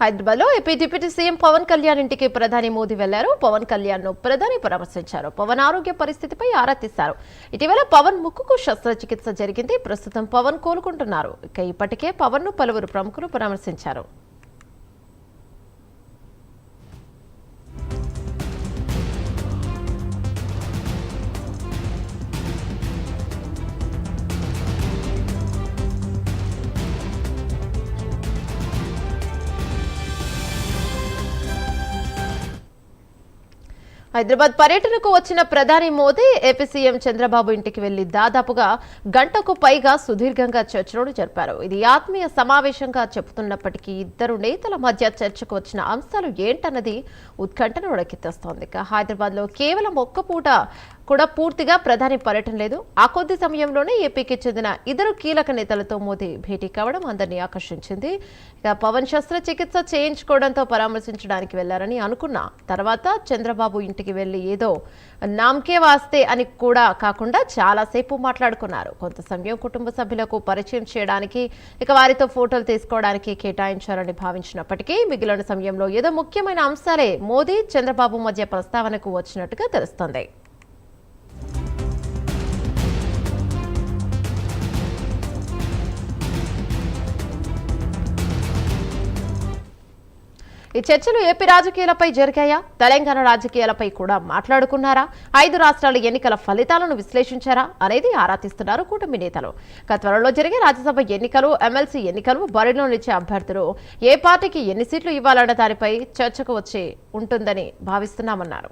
హైదరాబాద్ లో AP deputy CM Pawan Kalyan ఇంటికి ప్రధాని మోదీ వెళ్లారు. పవన్ కళ్యాణ్ ను ప్రధాని పరామర్శించారు. పవన్ ఆరోగ్య పరిస్థితిపై ఆరా తీశారు. ఇటీవల పవన్ ముక్కుకు శస్త్రచికిత్స జరిగింది. ప్రస్తుతం పవన్ కోలుకుంటున్నారు. ఇప్పటికే పవన్ ను పలువురు ప్రముఖులు పరామర్శించారు. హైదరాబాద్ పర్యటనకు వచ్చిన ప్రధాని మోదీ ఏపీ సీఎం చంద్రబాబు ఇంటికి వెళ్లి దాదాపుగా గంటకు పైగా సుదీర్ఘంగా చర్చలు జరిపారు. ఇది ఆత్మీయ సమావేశంగా చెబుతున్నప్పటికీ ఇద్దరు నేతల మధ్య చర్చకు వచ్చిన అంశాలు ఏంటన్నది ఉత్కంఠను ఉడకెత్తిస్తోంది. హైదరాబాద్ లో కేవలం ఒక్క పూట కూడా పూర్తిగా ప్రధాని పర్యటన లేదు. ఆ కొద్ది సమయంలోనే ఏపీకి చెందిన ఇద్దరు కీలక నేతలతో మోదీ భేటీ కావడం అందరినీ ఆకర్షించింది. ఇక పవన్ శస్త్రచికిత్స చేయించుకోవడంతో పరామర్శించడానికి వెళ్లారని అనుకున్న తర్వాత చంద్రబాబు ఇంటికి వెళ్లి ఏదో నామ్కే వాస్తే అని కూడా కాకుండా చాలాసేపు మాట్లాడుకున్నారు. కొంత సమయం కుటుంబ సభ్యులకు పరిచయం చేయడానికి, ఇక వారితో ఫోటోలు తీసుకోవడానికి కేటాయించారని భావించినప్పటికీ మిగిలిన సమయంలో ఏదో ముఖ్యమైన అంశాలే మోదీ చంద్రబాబు మధ్య ప్రస్తావనకు వచ్చినట్టుగా తెలుస్తోంది. ఈ చర్చలు ఏపీ రాజకీయాలపై జరిగాయా, తెలంగాణ రాజకీయాలపై కూడా మాట్లాడుకున్నారా, 5 రాష్ట్రాల ఎన్నికల ఫలితాలను విశ్లేషించారా అనేది ఆరా తీస్తున్నారు కూటమి నేతలు. త్వరలో జరిగే రాజ్యసభ ఎన్నికలు, ఎమ్మెల్సీ ఎన్నికలు, బరిలో నిలిచే అభ్యర్థులు ఏ పార్టీకి ఎన్ని సీట్లు ఇవ్వాలన్న దానిపై చర్చకు వచ్చి ఉంటుందని భావిస్తున్నామన్నారు.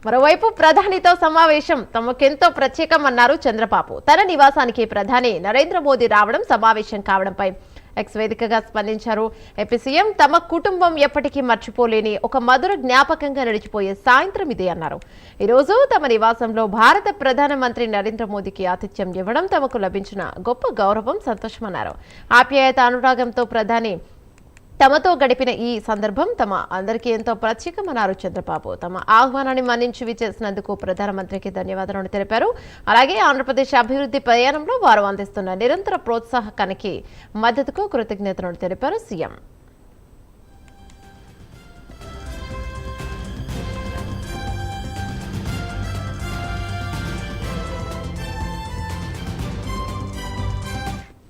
మరోవైపు ప్రధానితో సమావేశం తమకెంతో ప్రత్యేకమన్నారు చంద్రబాబు. తన నివాసానికి ప్రధాని నరేంద్ర మోదీ రావడం, సమావేశం కావడంపై ఎక్స్ వేదికగా స్పందించారు. ఏపీ సీఎం తమ కుటుంబం ఎప్పటికీ మర్చిపోలేని ఒక మధుర జ్ఞాపకంగా నడిచిపోయే సాయంత్రం ఇదే అన్నారు. ఈరోజు తమ నివాసంలో భారత ప్రధానమంత్రి నరేంద్ర మోదీకి ఆతిథ్యం ఇవ్వడం తమకు లభించిన గొప్ప గౌరవం, సంతోషమన్నారు. ఆప్యాయత, అనురాగంతో ప్రధాని తమతో గడిపిన ఈ సందర్భం తమ అందరికీ ఎంతో ప్రత్యేకమన్నారు చంద్రబాబు. తమ ఆహ్వానాన్ని మన్నించి విచ్చేసినందుకు ప్రధానమంత్రికి ధన్యవాదాలను తెలిపారు. అలాగే ఆంధ్రప్రదేశ్ అభివృద్ధి ప్రయాణంలో వారు అందిస్తున్న నిరంతర ప్రోత్సాహకానికి మద్దతుకు కృతజ్ఞతలను తెలిపారు సీఎం.